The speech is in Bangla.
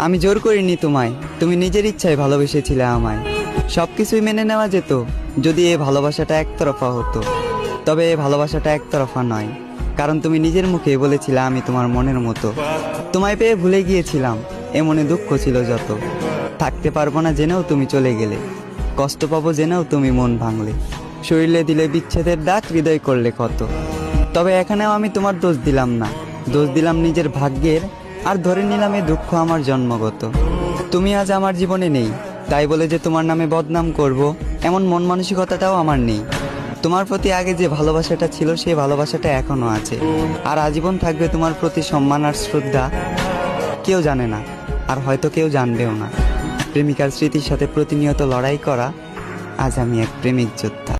আমি জোর করিনি তোমায়, তুমি নিজের ইচ্ছায় ভালোবেসেছিলে আমায়। সব কিছুই মেনে নেওয়া যেত যদি এই ভালোবাসাটা একতরফা হতো। তবে এই ভালোবাসাটা একতরফা নয়, কারণ তুমি নিজের মুখে বলেছিলে আমি তোমার মনের মতো। তোমায় পেয়ে ভুলে গিয়েছিলাম, এ মনে দুঃখ ছিল যত। থাকতে পারবো না জেনেও তুমি চলে গেলে, কষ্ট পাবো জেনেও তুমি মন ভাঙলে। শরীরে দিলে বিচ্ছেদের ডাক, হৃদয় করলে কত। তবে এখানেও আমি তোমার দোষ দিলাম না, দোষ দিলাম নিজের ভাগ্যের। আর ধরে নিলাম এ দুঃখ আমার জন্মগত। তুমি আজ আমার জীবনে নেই, তাই বলে যে তোমার নামে বদনাম করব এমন মন মানসিকতাটাও আমার নেই। তোমার প্রতি আগে যে ভালোবাসাটা ছিল সেই ভালোবাসাটা এখনো আছে, আর আজীবন থাকবে তোমার প্রতি সম্মান আর শ্রদ্ধা। কেউ জানে না, আর হয়তো কেউ জানবেও না, প্রেমিকার স্মৃতির সাথে প্রতিনিয়ত লড়াই করা আজ আমি এক প্রেমিক যোদ্ধা।